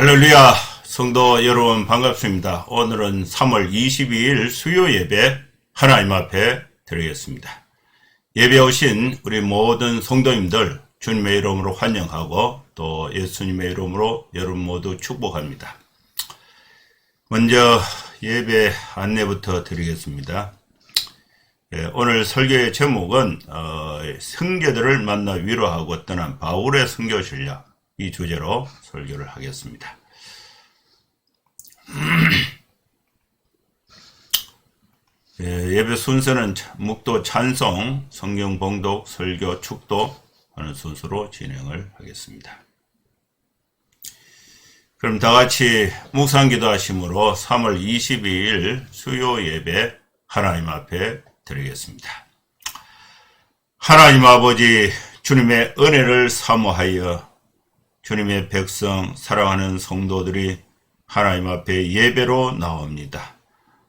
할렐루야, 성도 여러분 반갑습니다. 오늘은 3월 22일 수요 예배 하나님 앞에 드리겠습니다. 예배 오신 우리 모든 성도님들 주님의 이름으로 환영하고 또 예수님의 이름으로 여러분 모두 축복합니다. 먼저 예배 안내부터 드리겠습니다. 오늘 설교의 제목은 형제들을 만나 위로하고 떠난 바울의 선교 전략, 이 주제로 설교를 하겠습니다. 예배 순서는 묵도 찬송, 성경 봉독, 설교, 축도 하는 순서로 진행을 하겠습니다. 그럼 다같이 묵상기도 하심으로 3월 22일 수요 예배 하나님 앞에 드리겠습니다. 하나님 아버지, 주님의 은혜를 사모하여 주님의 백성, 사랑하는 성도들이 하나님 앞에 예배로 나옵니다.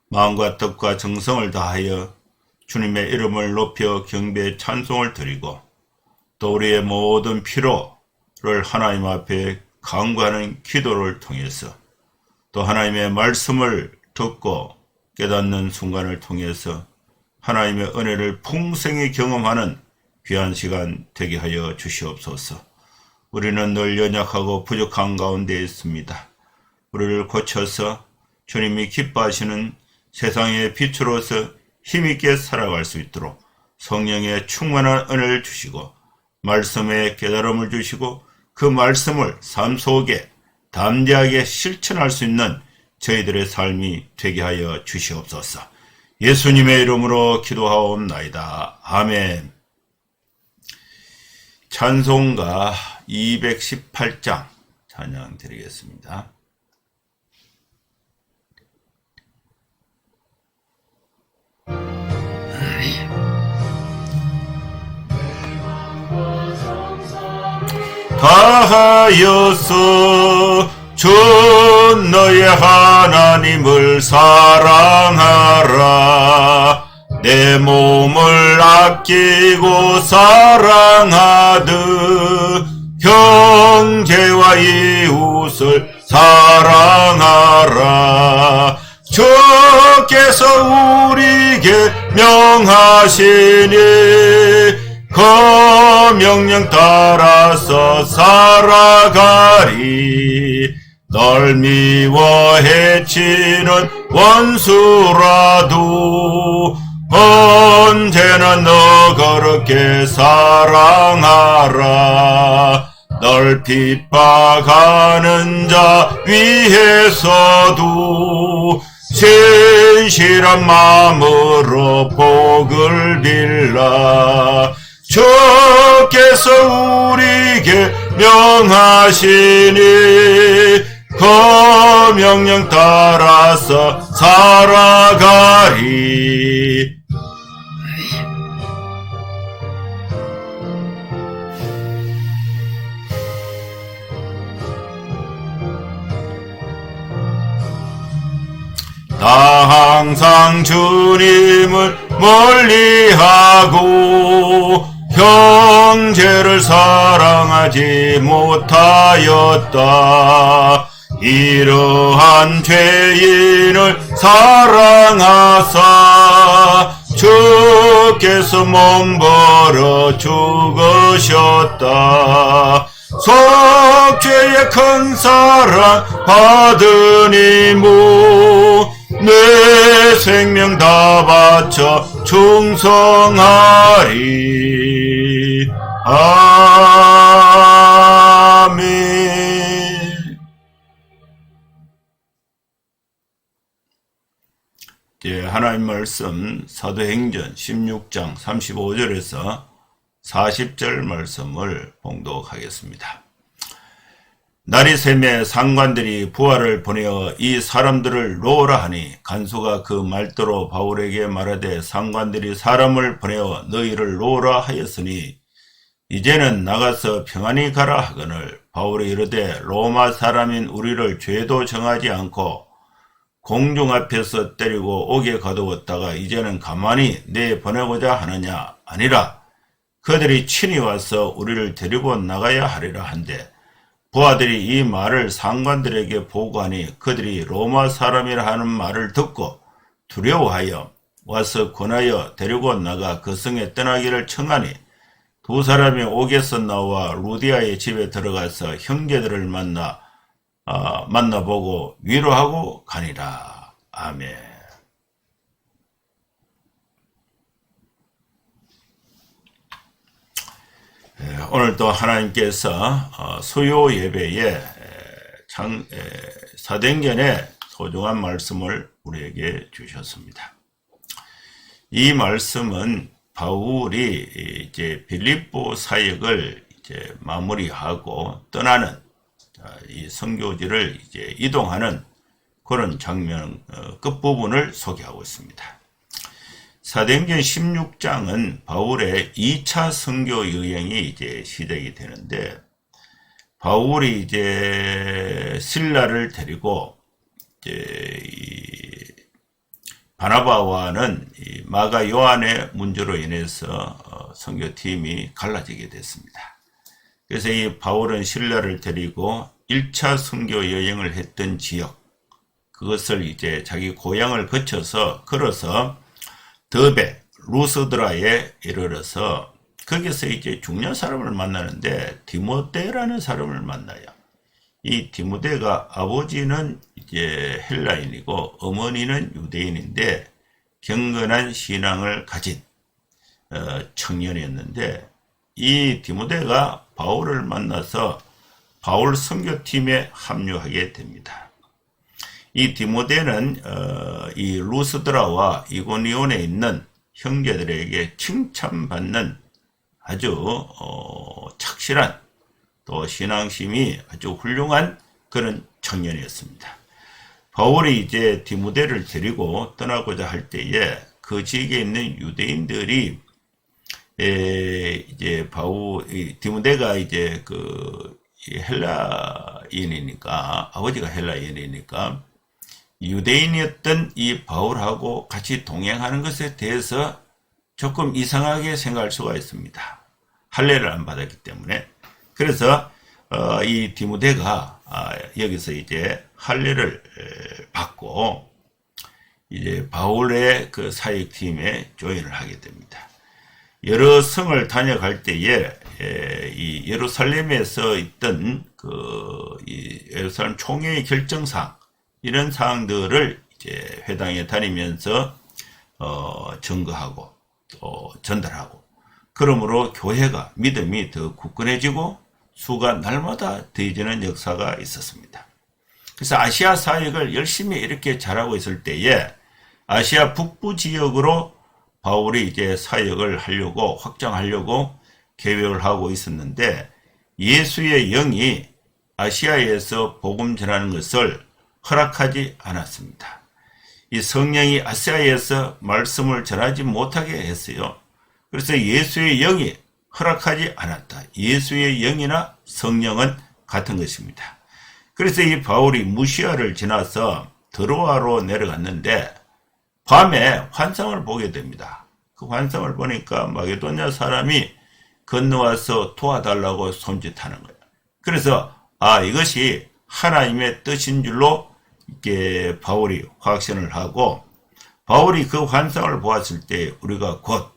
마음과 뜻과 정성을 다하여 주님의 이름을 높여 경배 찬송을 드리고 또 우리의 모든 피로를 하나님 앞에 간구하는 기도를 통해서 또 하나님의 말씀을 듣고 깨닫는 순간을 통해서 하나님의 은혜를 풍성히 경험하는 귀한 시간 되게 하여 주시옵소서. 우리는 늘 연약하고 부족한 가운데 있습니다. 우리를 고쳐서 주님이 기뻐하시는 세상의 빛으로서 힘있게 살아갈 수 있도록 성령의 충만한 은혜를 주시고 말씀에 깨달음을 주시고 그 말씀을 삶 속에 담대하게 실천할 수 있는 저희들의 삶이 되게 하여 주시옵소서. 예수님의 이름으로 기도하옵나이다. 아멘. 찬송가 218장 찬양 드리겠습니다. 다하여서 주 너의 하나님을 사랑하라. 내 몸을 아끼고 사랑하듯 형제와 이웃을 사랑하라. 주께서 우리에게 명하시니 그 명령 따라서 살아가리. 널 미워 해치는 원수라도 언제나 너 그렇게 사랑하라. 널 핍박하는 자 위에서도 진실한 마음으로 복을 빌라. 주께서 우리에게 명하시니 그 명령 따라서 살아가리. 나 항상 주님을 멀리하고 형제를 사랑하지 못하였다. 이러한 죄인을 사랑하사 주께서 몸버려 죽으셨다. 속죄의 큰 사랑 받으니무 내 생명 다 바쳐 충성하리. 아멘. 하나님 말씀 사도행전 16장 35절에서 40절 말씀을 봉독하겠습니다. 날이 새매 상관들이 부하를 보내어 이 사람들을 놓으라 하니 간수가 그 말대로 바울에게 말하되 상관들이 사람을 보내어 너희를 놓으라 하였으니 이제는 나가서 평안히 가라 하거늘 바울이 이르되 로마 사람인 우리를 죄도 정하지 않고 공중 앞에서 때리고 옥에 가두었다가 이제는 가만히 내보내고자 하느냐? 아니라 그들이 친히 와서 우리를 데리고 나가야 하리라 한데 부하들이 이 말을 상관들에게 보고하니 그들이 로마 사람이라 하는 말을 듣고 두려워하여 와서 권하여 데리고 나가 그 성에 떠나기를 청하니 두 사람이 옥에서 나와 루디아의 집에 들어가서 형제들을 만나보고 위로하고 가니라. 아멘. 오늘도 하나님께서 수요 예배에 사도행전의 소중한 말씀을 우리에게 주셨습니다. 이 말씀은 바울이 이제 빌립보 사역을 이제 마무리하고 떠나는 이 선교지를 이제 이동하는 그런 장면 끝부분을 소개하고 있습니다. 사도행전 16장은 바울의 2차 선교 여행이 이제 시작이 되는데, 바울이 이제 실라를 데리고 이제 바나바와는 마가 요한의 문제로 인해서 선교팀이 갈라지게 됐습니다. 그래서 이 바울은 실라를 데리고 1차 선교 여행을 했던 지역, 그것을 이제 자기 고향을 거쳐서 걸어서 더베 루스드라에 이르러서 거기서 이제 중요한 사람을 만나는데 디모데라는 사람을 만나요. 이 디모데가 아버지는 이제 헬라인이고 어머니는 유대인인데 경건한 신앙을 가진 청년이었는데, 이 디모데가 바울을 만나서 바울 선교팀에 합류하게 됩니다. 이 디모데는 이 루스드라와 이고니온에 있는 형제들에게 칭찬받는 아주 착실한, 또 신앙심이 아주 훌륭한 그런 청년이었습니다. 바울이 이제 디모데를 데리고 떠나고자 할 때에 그 지역에 있는 유대인들이 이제 디모데가 이제 헬라인이니까, 아버지가 헬라인이니까 유대인이었던 이 바울하고 같이 동행하는 것에 대해서 조금 이상하게 생각할 수가 있습니다. 할례를 안 받았기 때문에. 그래서 이 디모데가 여기서 이제 할례를 받고 이제 바울의 그 사역팀에 조인을 하게 됩니다. 여러 성을 다녀갈 때에 이 예루살렘에서 있던 이 예루살렘 총회의 결정사항, 이런 사항들을 이제 회당에 다니면서 증거하고 또 전달하고, 그러므로 교회가 믿음이 더 굳건해지고 수가 날마다 더해지는 역사가 있었습니다. 그래서 아시아 사역을 열심히 이렇게 잘하고 있을 때에 아시아 북부 지역으로 바울이 이제 사역을 하려고, 확장하려고 계획을 하고 있었는데, 예수의 영이 아시아에서 복음 전하는 것을 허락하지 않았습니다. 이 성령이 아시아에서 말씀을 전하지 못하게 했어요. 그래서 예수의 영이 허락하지 않았다. 예수의 영이나 성령은 같은 것입니다. 그래서 이 바울이 무시아를 지나서 드로아로 내려갔는데 밤에 환상을 보게 됩니다. 그 환상을 보니까 마게도냐 사람이 건너와서 도와달라고 손짓하는 거예요. 그래서 이것이 하나님의 뜻인 줄로 이렇게 바울이 확신을 하고, 바울이 그 환상을 보았을 때 우리가 곧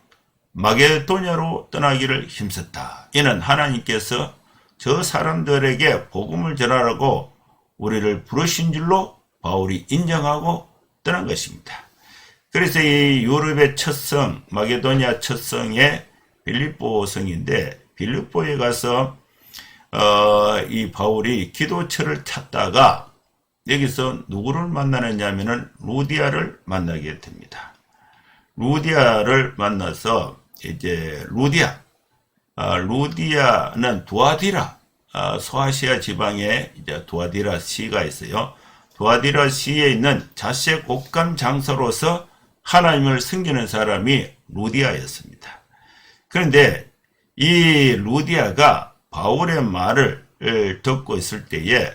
마게도냐로 떠나기를 힘썼다. 이는 하나님께서 저 사람들에게 복음을 전하라고 우리를 부르신 줄로 바울이 인정하고 떠난 것입니다. 그래서 이 유럽의 첫 성, 마게도냐 첫 성의 빌립보 성인데, 빌립보에 가서 이 바울이 기도처를 찾다가 여기서 누구를 만나느냐면은 루디아를 만나게 됩니다. 루디아를 만나서 이제 루디아는 두아디라, 소아시아 지방에 이제 두아디라 시가 있어요. 두아디라 시에 있는 자색 옷감 장사로서 하나님을 섬기는 사람이 루디아였습니다. 그런데 이 루디아가 바울의 말을 듣고 있을 때에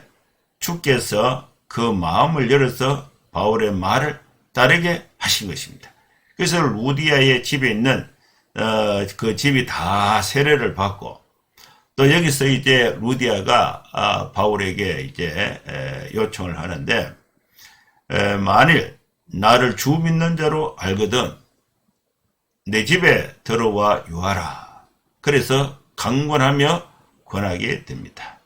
주께서 그 마음을 열어서 바울의 말을 따르게 하신 것입니다. 그래서 루디아의 집에 있는 그 집이 다 세례를 받고, 또 여기서 이제 루디아가 바울에게 이제 요청을 하는데, 만일 나를 주 믿는 자로 알거든 내 집에 들어와 유하라. 그래서 강권하며 권하게 됩니다.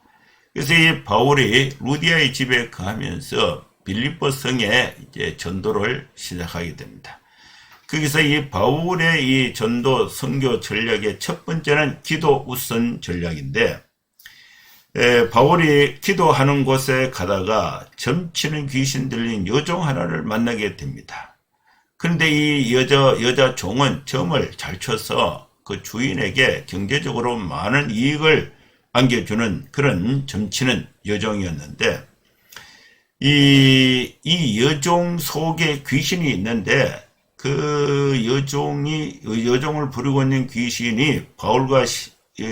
그래서 이 바울이 루디아의 집에 거하면서 빌립보 성에 이제 전도를 시작하게 됩니다. 거기서 이 바울의 이 전도 선교 전략의 첫 번째는 기도 우선 전략인데, 바울이 기도하는 곳에 가다가 점치는 귀신 들린 여종 하나를 만나게 됩니다. 그런데 이 여자 종은 점을 잘 쳐서 그 주인에게 경제적으로 많은 이익을 안겨주는 그런 점치는 여종이었는데, 이 여종 속에 귀신이 있는데, 그 여종을 부리고 있는 귀신이 바울과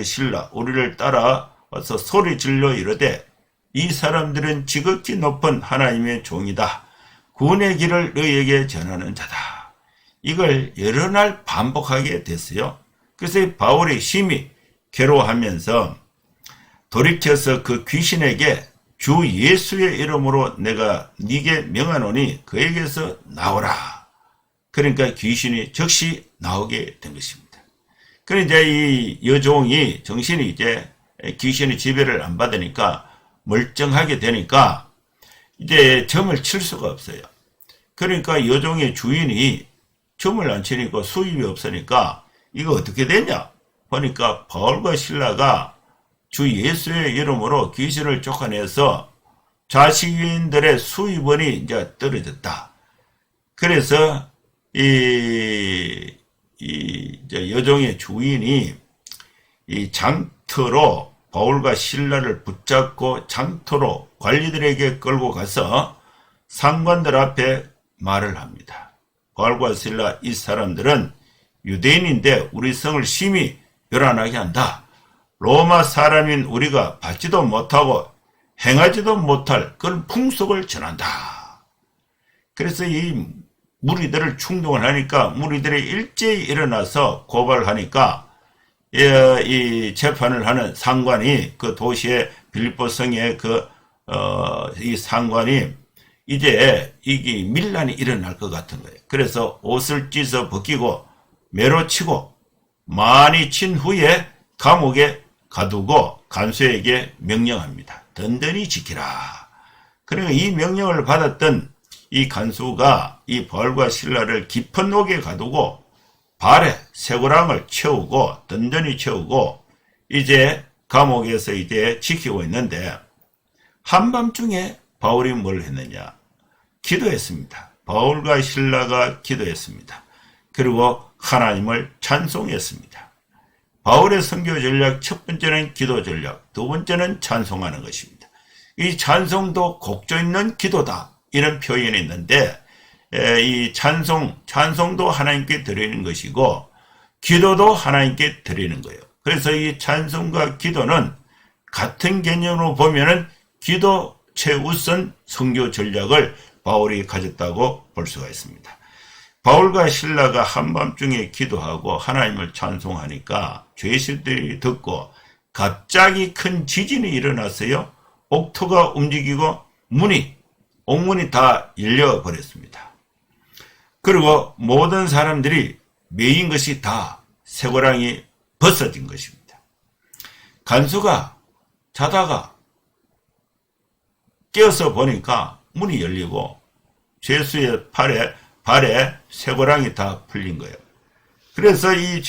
실라, 우리를 따라와서 소리 질러 이르되, 이 사람들은 지극히 높은 하나님의 종이다. 구원의 길을 너희에게 전하는 자다. 이걸 여러 날 반복하게 됐어요. 그래서 바울이 심히 괴로워하면서 돌이켜서 그 귀신에게 주 예수의 이름으로 내가 네게 명하노니 그에게서 나오라. 그러니까 귀신이 즉시 나오게 된 것입니다. 그러니까 이제 이 여종이 정신이 이제 귀신의 지배를 안 받으니까 멀쩡하게 되니까 이제 점을 칠 수가 없어요. 그러니까 여종의 주인이 점을 안 치니까 수입이 없으니까 이거 어떻게 되냐? 보니까 바울과 실라가 주 예수의 이름으로 귀신을 쫓아내서 자신들의 수입원이 이제 떨어졌다. 그래서 이제 여종의 주인이 이 장터로 바울과 실라를 붙잡고 장터로 관리들에게 끌고 가서 상관들 앞에 말을 합니다. 바울과 실라 이 사람들은 유대인인데 우리 성을 심히 요란하게 한다. 로마 사람인 우리가 받지도 못하고 행하지도 못할 그런 풍속을 전한다. 그래서 이 무리들을 충동을 하니까 무리들이 일제히 일어나서 고발하니까 이 재판을 하는 상관이 그 도시의 빌립보 성의 이 상관이 이제 이게 밀란이 일어날 것 같은 거예요. 그래서 옷을 찢어 벗기고 매로 치고 많이 친 후에 감옥에 가두고 간수에게 명령합니다. 든든히 지키라. 그러니까 이 명령을 받았던 이 간수가 이 바울과 실라를 깊은 옥에 가두고 발에 쇠고랑을 채우고 든든히 채우고 이제 감옥에서 이제 지키고 있는데, 한밤중에 바울이 뭘 했느냐? 기도했습니다. 바울과 실라가 기도했습니다. 그리고 하나님을 찬송했습니다. 바울의 선교 전략 첫 번째는 기도 전략, 두 번째는 찬송하는 것입니다. 이 찬송도 곡조 있는 기도다, 이런 표현이 있는데, 이 찬송도 하나님께 드리는 것이고 기도도 하나님께 드리는 거예요. 그래서 이 찬송과 기도는 같은 개념으로 보면은 기도 최우선 선교 전략을 바울이 가졌다고 볼 수가 있습니다. 바울과 실라가 한밤중에 기도하고 하나님을 찬송하니까 죄수들이 듣고 갑자기 큰 지진이 일어났어요. 옥토가 움직이고 옥문이 다 열려버렸습니다. 그리고 모든 사람들이 메인 것이 다 쇠고랑이 벗어진 것입니다. 간수가 자다가 깨어서 보니까 문이 열리고 죄수의 발에 쇠고랑이 다 풀린 거예요. 그래서 이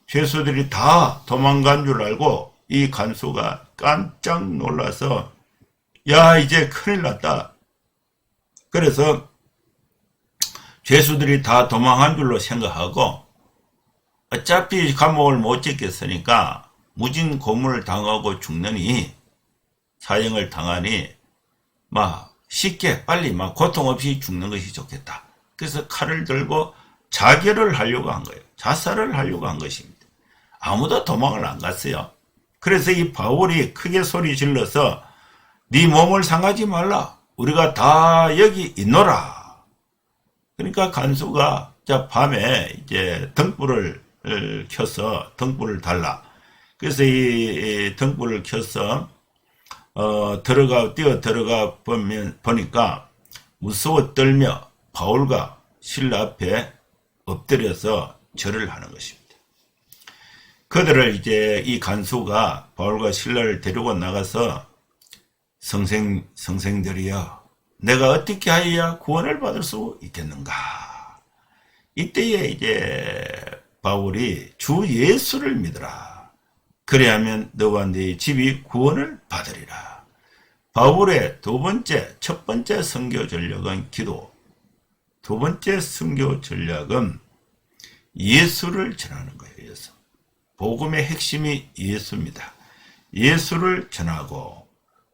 죄수들이 다 도망간 줄 알고 이 간수가 깜짝 놀라서 야, 이제 큰일 났다. 그래서 죄수들이 다 도망한 줄로 생각하고 어차피 감옥을 못 찍겠으니까 무진 고문을 당하고 죽느니, 사형을 당하니 쉽게 빨리 고통 없이 죽는 것이 좋겠다. 그래서 칼을 들고 자결을 하려고 한 거예요. 자살을 하려고 한 것입니다. 아무도 도망을 안 갔어요. 그래서 이 바울이 크게 소리 질러서 네 몸을 상하지 말라. 우리가 다 여기 있노라. 그러니까 간수가 밤에 이제 등불을 켜서 등불을 달라. 그래서 이 등불을 켜서 뛰어 들어가 보니까 무서워 떨며 바울과 실라 앞에 엎드려서 절을 하는 것입니다. 그들을 이제 이 간수가 바울과 실라를 데리고 나가서 성생들이여, 내가 어떻게 하여야 구원을 받을 수 있겠는가? 이때에 이제 바울이 주 예수를 믿으라. 그래야면 너와 네 집이 구원을 받으리라. 바울의 첫 번째 선교 전략은 기도, 두 번째 선교 전략은 예수를 전하는 거예요. 예수. 복음의 핵심이 예수입니다. 예수를 전하고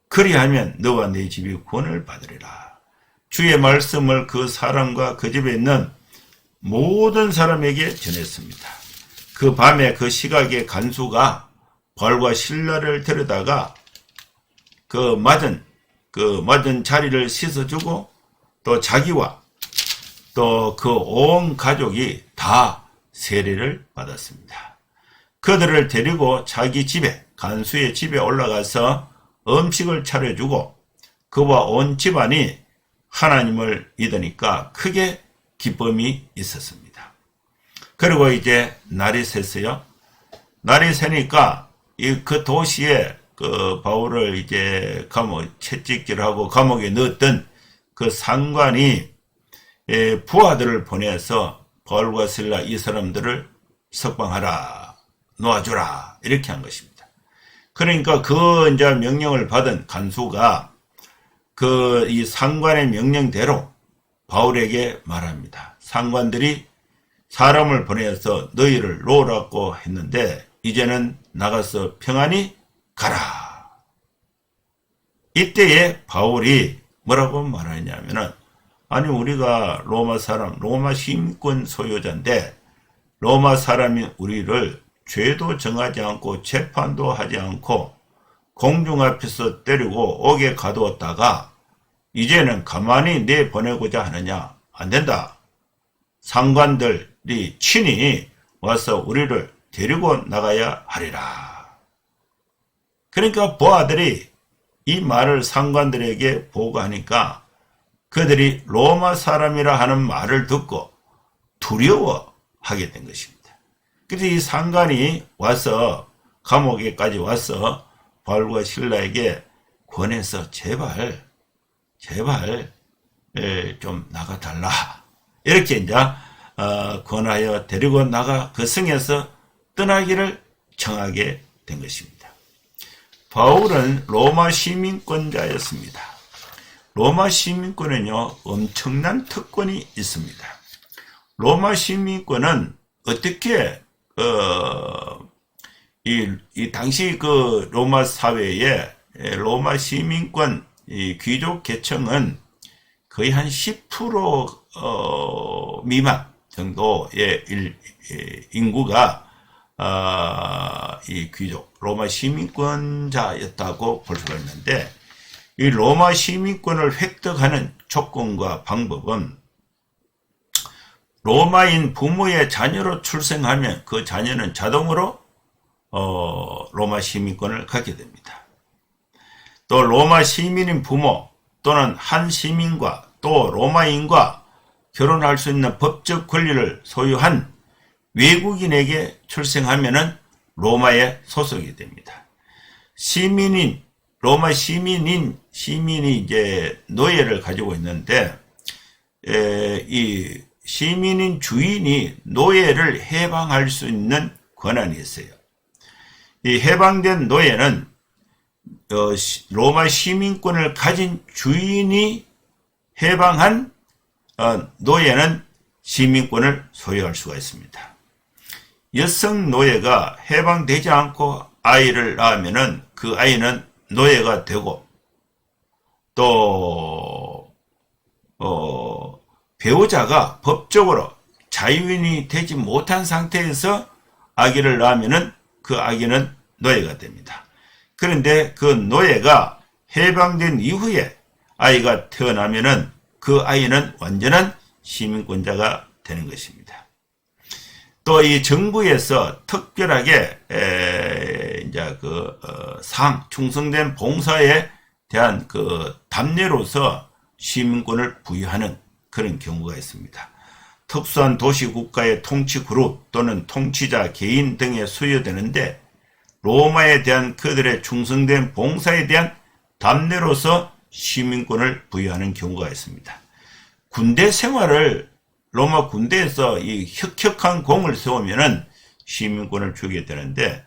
그리하면 너와 네 집이 구원을 받으리라. 주의 말씀을 그 사람과 그 집에 있는 모든 사람에게 전했습니다. 그 밤에 그 시각에 간수가 바울과 실라를 데려다가 그 맞은 자리를 씻어주고 또 자기와 또 그 온 가족이 다 세례를 받았습니다. 그들을 데리고 자기 집에, 간수의 집에 올라가서 음식을 차려주고 그와 온 집안이 하나님을 믿으니까 크게 기쁨이 있었습니다. 그리고 이제 날이 샜어요. 날이 새니까 그 도시에 그 바울을 이제 채찍질하고 감옥에 넣었던 그 상관이 부하들을 보내서 바울과 실라 이 사람들을 석방하라, 놓아주라 이렇게 한 것입니다. 그러니까 그 이제 명령을 받은 간수가 그 이 상관의 명령대로 바울에게 말합니다. 상관들이 사람을 보내서 너희를 놓으라고 했는데 이제는 나가서 평안히 가라. 이때에 바울이 뭐라고 말하냐면은, 아니 우리가 로마 사람, 로마 시민권 소유자인데 로마 사람이 우리를 죄도 정하지 않고 재판도 하지 않고 공중 앞에서 때리고 옥에 가두었다가 이제는 가만히 내보내고자 하느냐? 안 된다. 상관들이 친히 와서 우리를 데리고 나가야 하리라. 그러니까 부하들이 이 말을 상관들에게 보고하니까 그들이 로마 사람이라 하는 말을 듣고 두려워하게 된 것입니다. 그래서 이 상관이 와서 감옥에까지 와서 바울과 실라에게 권해서 제발 좀 나가달라 이렇게 이제 권하여 데리고 나가 그 성에서 떠나기를 청하게 된 것입니다. 바울은 로마 시민권자였습니다. 로마 시민권은요 엄청난 특권이 있습니다. 로마 시민권은 어떻게 이 당시 그 로마 사회에 로마 시민권 이 귀족 계층은 거의 한 10% 미만 정도의 인구가 이 귀족 로마 시민권자였다고 볼 수가 있는데, 이 로마 시민권을 획득하는 조건과 방법은 로마인 부모의 자녀로 출생하면 그 자녀는 자동으로 로마 시민권을 갖게 됩니다. 또 로마 시민인 부모 또는 한 시민과 또 로마인과 결혼할 수 있는 법적 권리를 소유한 외국인에게 출생하면은 로마에 소속이 됩니다. 로마 시민이 이제 노예를 가지고 있는데, 이 시민인 주인이 노예를 해방할 수 있는 권한이 있어요. 이 해방된 노예는 로마 시민권을 가진 주인이 해방한 노예는 시민권을 소유할 수가 있습니다. 여성 노예가 해방되지 않고 아이를 낳으면은 그 아이는 노예가 되고, 또 배우자가 법적으로 자유인이 되지 못한 상태에서 아기를 낳으면은 그 아기는 노예가 됩니다. 그런데 그 노예가 해방된 이후에 아이가 태어나면은 그 아이는 완전한 시민권자가 되는 것입니다. 또 이 정부에서 특별하게 이제 충성된 봉사에 대한 답례로서 시민권을 부여하는 그런 경우가 있습니다. 특수한 도시국가의 통치그룹 또는 통치자 개인 등에 수여되는데 로마에 대한 그들의 충성된 봉사에 대한 답례로서 시민권을 부여하는 경우가 있습니다. 군대 생활을 로마 군대에서 이 혁혁한 공을 세우면은 시민권을 주게 되는데,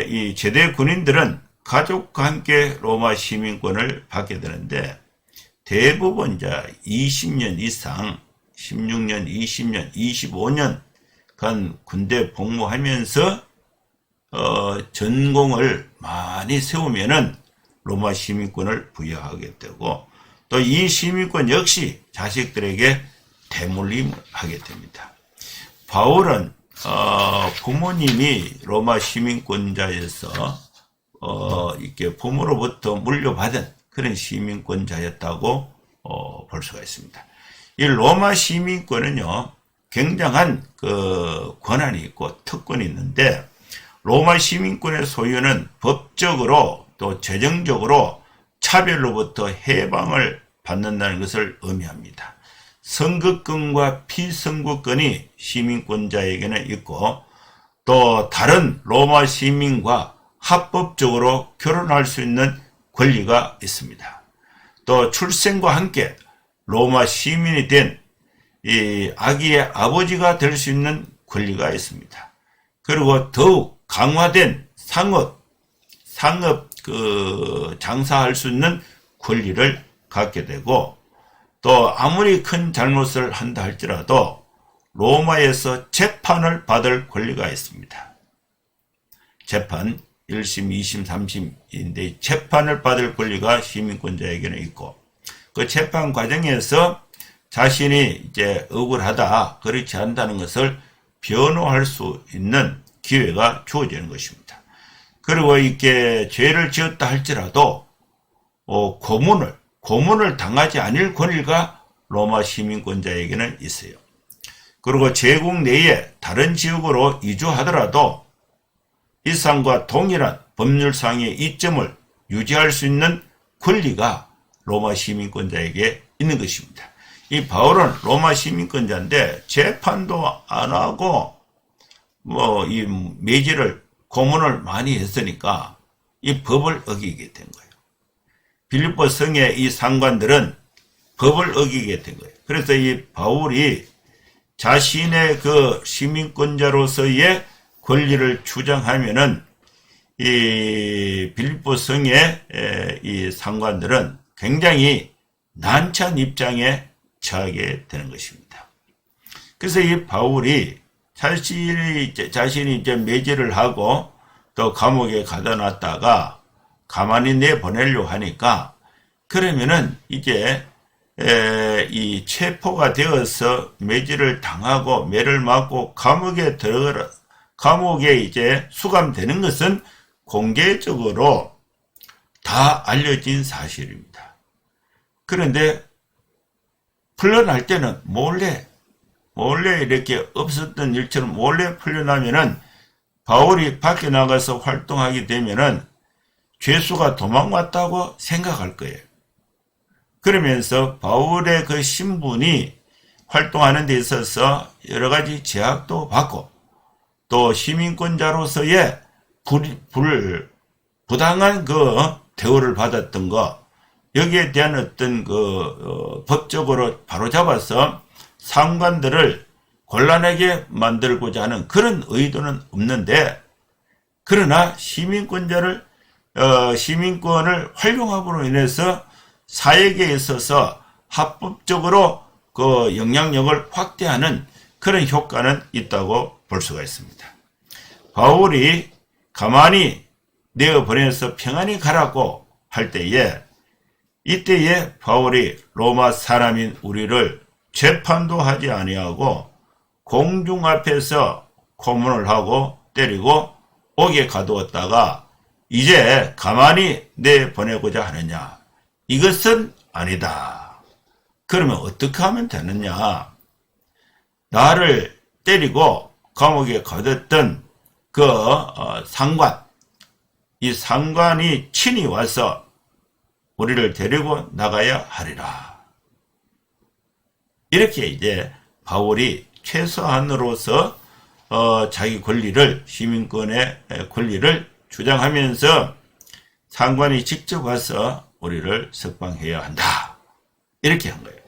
이 제대 군인들은 가족과 함께 로마 시민권을 받게 되는데, 대부분 이제 20년 이상, 16년, 20년, 25년 간 군대 복무하면서 전공을 많이 세우면은 로마 시민권을 부여하게 되고, 또 이 시민권 역시 자식들에게 대물림을 하게 됩니다. 바울은 부모님이 로마 시민권자여서 이렇게 부모로부터 물려받은 그런 시민권자였다고 볼 수가 있습니다. 이 로마 시민권은요, 굉장한 권한이 있고 특권이 있는데, 로마 시민권의 소유는 법적으로 또 재정적으로 차별로부터 해방을 받는다는 것을 의미합니다. 선거권과 피선거권이 시민권자에게는 있고, 또 다른 로마 시민과 합법적으로 결혼할 수 있는 권리가 있습니다. 또 출생과 함께 로마 시민이 된 이 아기의 아버지가 될 수 있는 권리가 있습니다. 그리고 더욱 강화된 상업 장사할 수 있는 권리를 갖게 되고, 또 아무리 큰 잘못을 한다 할지라도 로마에서 재판을 받을 권리가 있습니다. 재판 1심, 2심, 3심인데 재판을 받을 권리가 시민권자에게는 있고, 그 재판 과정에서 자신이 이제 억울하다, 그렇지 않다는 것을 변호할 수 있는 기회가 주어지는 것입니다. 그리고 이렇게 죄를 지었다 할지라도 고문을 당하지 않을 권리가 로마 시민권자에게는 있어요. 그리고 제국 내에 다른 지역으로 이주하더라도 일상과 동일한 법률상의 이점을 유지할 수 있는 권리가 로마 시민권자에게 있는 것입니다. 이 바울은 로마 시민권자인데 재판도 안 하고 이 매질을 고문을 많이 했으니까 이 법을 어기게 된 거예요. 빌립보 성의 이 상관들은 법을 어기게 된 거예요. 그래서 이 바울이 자신의 시민권자로서의 권리를 주장하면은 이 빌립보 성의 이 상관들은 굉장히 난처한 입장에 처하게 되는 것입니다. 그래서 이 바울이 자신이 이제 매질을 하고 또 감옥에 가다 놨다가 가만히 내보내려고 하니까, 그러면은 이제 이 체포가 되어서 매질을 당하고 매를 맞고 감옥에 이제 수감되는 것은 공개적으로 다 알려진 사실입니다. 그런데 풀려날 때는 몰래 이렇게 없었던 일처럼 몰래 풀려나면은 바울이 밖에 나가서 활동하게 되면은 죄수가 도망왔다고 생각할 거예요. 그러면서 바울의 그 신분이 활동하는 데 있어서 여러 가지 제약도 받고, 또 시민권자로서의 부당한 대우를 받았던 거, 여기에 대한 어떤 법적으로 바로잡아서 상관들을 곤란하게 만들고자 하는 그런 의도는 없는데, 그러나 시민권을 활용함으로 인해서 사회계에 있어서 합법적으로 영향력을 확대하는 그런 효과는 있다고 볼 수가 있습니다. 바울이 가만히 내어보내서 평안히 가라고 할 때에, 이때에 바울이 로마 사람인 우리를 재판도 하지 아니하고 공중 앞에서 고문을 하고 때리고 옥에 가두었다가 이제 가만히 내보내고자 하느냐? 이것은 아니다. 그러면 어떻게 하면 되느냐? 나를 때리고 감옥에 가뒀던 상관, 이 상관이 친히 와서 우리를 데리고 나가야 하리라. 이렇게 이제 바울이 최소한으로서 자기 권리를, 시민권의 권리를 주장하면서 상관이 직접 와서 우리를 석방해야 한다. 이렇게 한 거예요.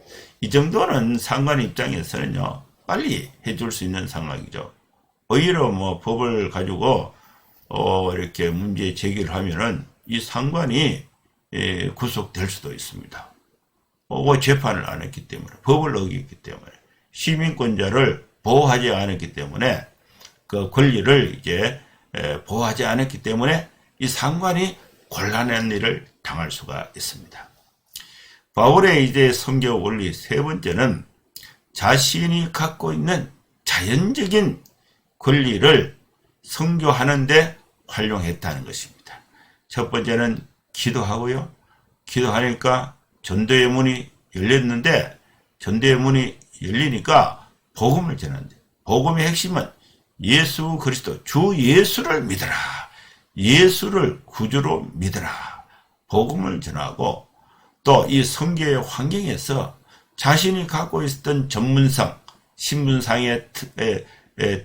이 정도는 상관 입장에서는요, 빨리 해줄 수 있는 상황이죠. 오히려 뭐 법을 가지고 이렇게 문제 제기를 하면은 이 상관이 구속될 수도 있습니다. 왜 재판을 안 했기 때문에, 법을 어겼기 때문에, 시민권자를 보호하지 않았기 때문에, 그 권리를 이제 보호하지 않았기 때문에 이 상관이 곤란한 일을 당할 수가 있습니다. 바울의 이제 선교 원리 세 번째는 자신이 갖고 있는 자연적인 권리를 선교하는데 활용했다는 것입니다. 첫 번째는 기도하고요. 기도하니까 전도의 문이 열렸는데, 전도의 문이 열리니까 복음을 전한대. 복음의 핵심은 예수 그리스도, 주 예수를 믿어라. 예수를 구주로 믿어라. 복음을 전하고, 또 이 선교의 환경에서 자신이 갖고 있었던 전문성, 신분상의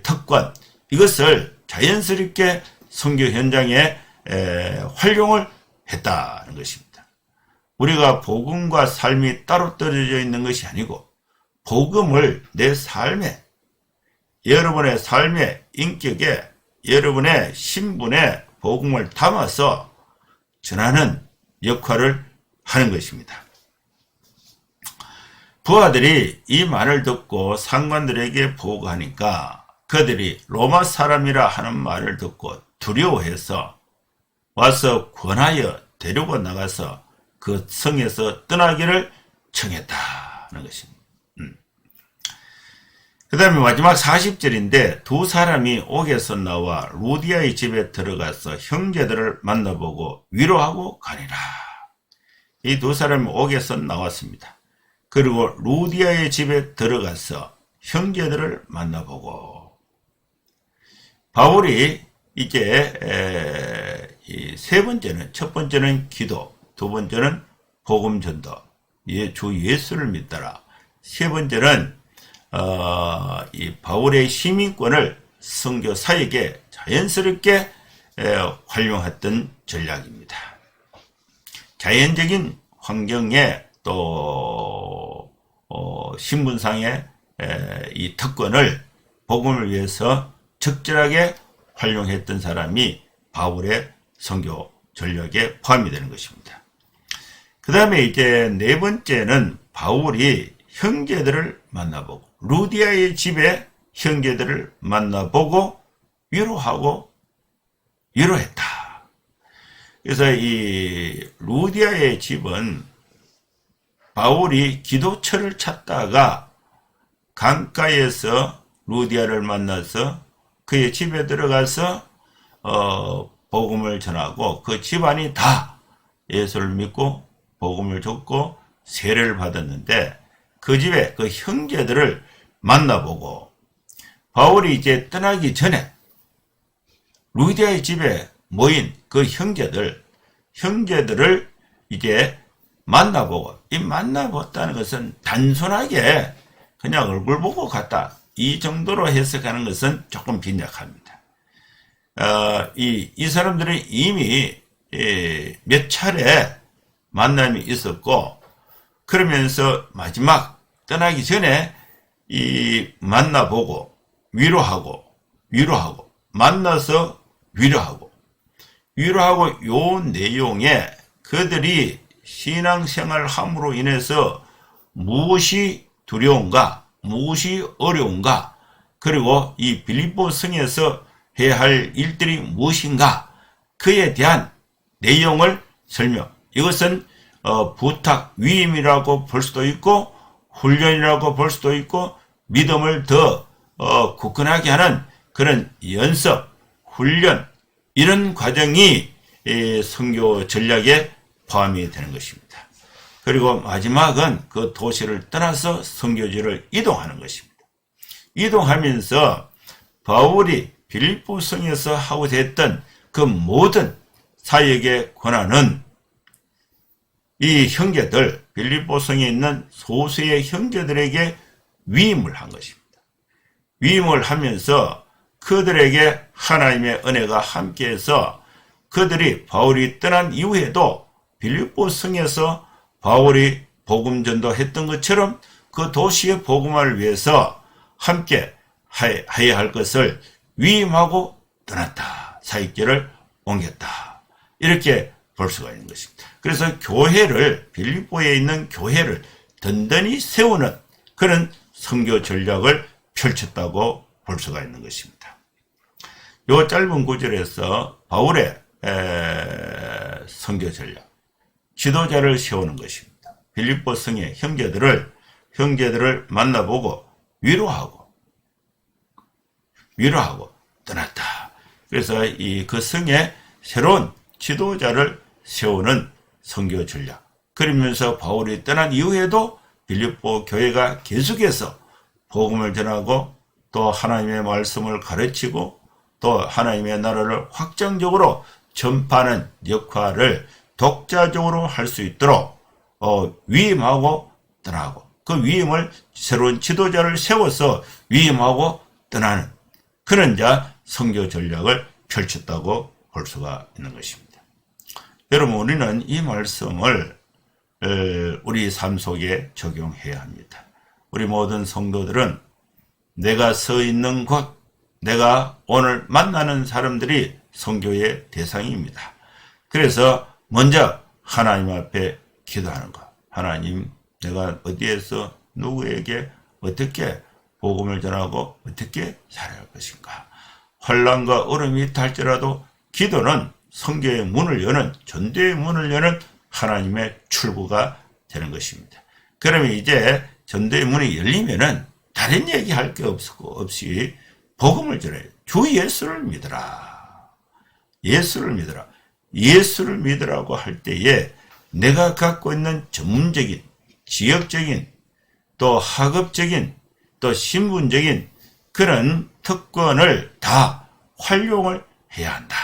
특권, 이것을 자연스럽게 선교 현장에 활용을 했다는 것입니다. 우리가 복음과 삶이 따로 떨어져 있는 것이 아니고, 복음을 내 삶에, 여러분의 삶의 인격에, 여러분의 신분에 복음을 담아서 전하는 역할을 하는 것입니다. 부하들이 이 말을 듣고 상관들에게 보고하니까 그들이 로마 사람이라 하는 말을 듣고 두려워해서 와서 권하여 데리고 나가서 그 성에서 떠나기를 청했다는 것입니다. 그 다음에 마지막 40절인데, 두 사람이 옥에서 나와 루디아의 집에 들어가서 형제들을 만나보고 위로하고 가니라. 이 두 사람이 옥에서 나왔습니다. 그리고 루디아의 집에 들어가서 형제들을 만나보고, 바울이 이제 이 세 번째는, 첫 번째는 기도, 두 번째는 복음 전도, 주 예수를 믿더라. 세 번째는 이 바울의 시민권을 선교사에게 자연스럽게 활용했던 전략입니다. 자연적인 환경에 또 신분상의 이 특권을 복음을 위해서 적절하게 활용했던 사람이 바울의 선교 전략에 포함이 되는 것입니다. 그 다음에 이제 네 번째는 바울이 형제들을 만나보고, 루디아의 집에 형제들을 만나보고 위로하고 위로했다. 그래서 이 루디아의 집은 바울이 기도처를 찾다가 강가에서 루디아를 만나서 그의 집에 들어가서 복음을 전하고, 그 집안이 다 예수를 믿고 복음을 줬고 세례를 받았는데, 그 집에 그 형제들을 만나보고, 바울이 이제 떠나기 전에 루디아의 집에 모인 그 형제들을 이제 만나보고, 이 만나봤다는 것은 단순하게 그냥 얼굴 보고 갔다, 이 정도로 해석하는 것은 조금 빈약합니다. 이 사람들은 이미 몇 차례 만남이 있었고, 그러면서 마지막 떠나기 전에 이 만나보고 위로하고 만나서 위로하고 요 내용에 그들이 신앙생활을 함으로 인해서 무엇이 두려운가, 무엇이 어려운가, 그리고 이 빌립보 성에서 해야 할 일들이 무엇인가, 그에 대한 내용을 설명. 이것은 부탁, 위임이라고 볼 수도 있고 훈련이라고 볼 수도 있고 믿음을 더 굳건하게 하는 그런 연습, 훈련, 이런 과정이 선교 전략에 포함이 되는 것입니다. 그리고 마지막은 그 도시를 떠나서 선교지를 이동하는 것입니다. 이동하면서 바울이 빌립보 성에서 하고자 했던 그 모든 사역에 권하는 이 형제들, 빌립보성에 있는 소수의 형제들에게 위임을 한 것입니다. 위임을 하면서 그들에게 하나님의 은혜가 함께해서 그들이 바울이 떠난 이후에도 빌립보성에서 바울이 복음 전도했던 것처럼 그 도시의 복음화를 위해서 함께 해야 할 것을 위임하고 떠났다. 사역지를 옮겼다. 이렇게 볼 수가 있는 것입니다. 그래서 교회를, 빌립보에 있는 교회를 든든히 세우는 그런 선교 전략을 펼쳤다고 볼 수가 있는 것입니다. 이 짧은 구절에서 바울의 선교 전략, 지도자를 세우는 것입니다. 빌립보 성의 형제들을 만나보고 위로하고 떠났다. 그래서 그 성에 새로운 지도자를 세우는 선교 전략. 그러면서 바울이 떠난 이후에도 빌립보 교회가 계속해서 복음을 전하고 또 하나님의 말씀을 가르치고 또 하나님의 나라를 확장적으로 전파하는 역할을 독자적으로 할 수 있도록 위임하고 떠나고 그 위임을 새로운 지도자를 세워서 위임하고 떠나는 그런 선교 전략을 펼쳤다고 볼 수가 있는 것입니다. 여러분, 우리는 이 말씀을 우리 삶 속에 적용해야 합니다. 우리 모든 성도들은 내가 서 있는 곳, 내가 오늘 만나는 사람들이 선교의 대상입니다. 그래서 먼저 하나님 앞에 기도하는 것. 하나님, 내가 어디에서 누구에게 어떻게 복음을 전하고 어떻게 살아야 할 것인가. 환난과 어려움이 있다 할지라도 기도는 선교의 문을 여는, 전도의 문을 여는 하나님의 출구가 되는 것입니다. 그러면 이제 전도의 문이 열리면은 다른 얘기할 게 없이 복음을 전해요. 주 예수를 믿으라. 예수를 믿으라. 예수를 믿으라고 할 때에 내가 갖고 있는 전문적인, 지역적인, 또 학업적인, 또 신분적인 그런 특권을 다 활용을 해야 한다.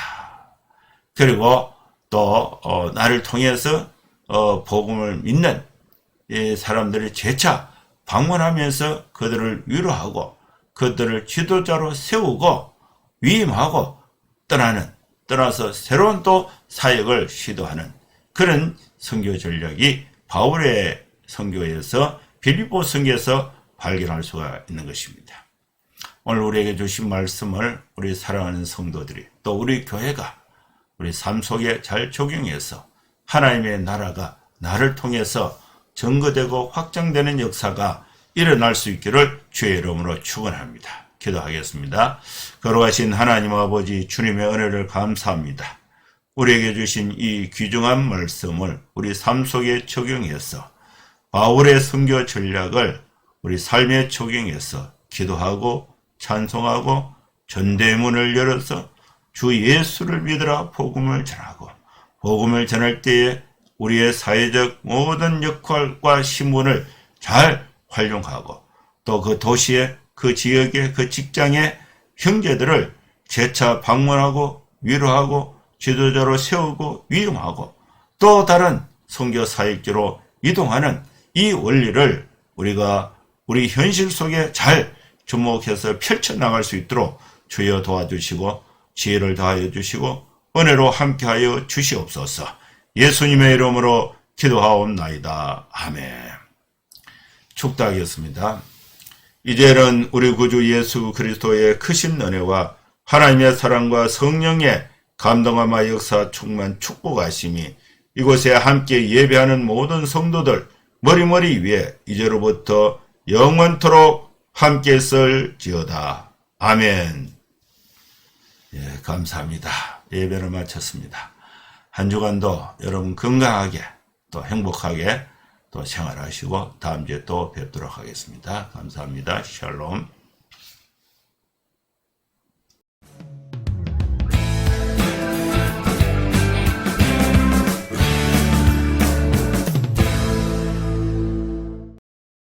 그리고 또 나를 통해서 복음을 믿는 이 사람들이 재차 방문하면서 그들을 위로하고 그들을 지도자로 세우고 위임하고 떠나서 새로운 또 사역을 시도하는 그런 선교 전략이 바울의 선교에서 빌립보 선교에서 발견할 수가 있는 것입니다. 오늘 우리에게 주신 말씀을 우리 사랑하는 성도들이 또 우리 교회가 우리 삶 속에 잘 적용해서 하나님의 나라가 나를 통해서 증거되고 확장되는 역사가 일어날 수 있기를 주의 이름으로 축원합니다. 기도하겠습니다. 거룩하신 하나님 아버지, 주님의 은혜를 감사합니다. 우리에게 주신 이 귀중한 말씀을 우리 삶 속에 적용해서 바울의 선교 전략을 우리 삶에 적용해서 기도하고 찬송하고 전도의 문을 열어서 주 예수를 믿으라 복음을 전하고 복음을 전할 때에 우리의 사회적 모든 역할과 신분을 잘 활용하고 또 그 도시에 그 지역에 그 직장의 형제들을 재차 방문하고 위로하고 지도자로 세우고 위임하고 또 다른 선교 사역지로 이동하는 이 원리를 우리가 우리 현실 속에 잘 접목해서 펼쳐나갈 수 있도록 주여 도와주시고 지혜를 다하여 주시고 은혜로 함께하여 주시옵소서. 예수님의 이름으로 기도하옵나이다. 아멘. 축도하겠습니다. 이제는 우리 구주 예수 그리스도의 크신 은혜와 하나님의 사랑과 성령의 감동함과 역사 충만 축복하심이 이곳에 함께 예배하는 모든 성도들 머리머리 위에 이제로부터 영원토록 함께 있을지어다. 아멘. 예, 감사합니다. 예배를 마쳤습니다. 한 주간도 여러분 건강하게 또 행복하게 또 생활하시고 다음 주에 또 뵙도록 하겠습니다. 감사합니다. 샬롬.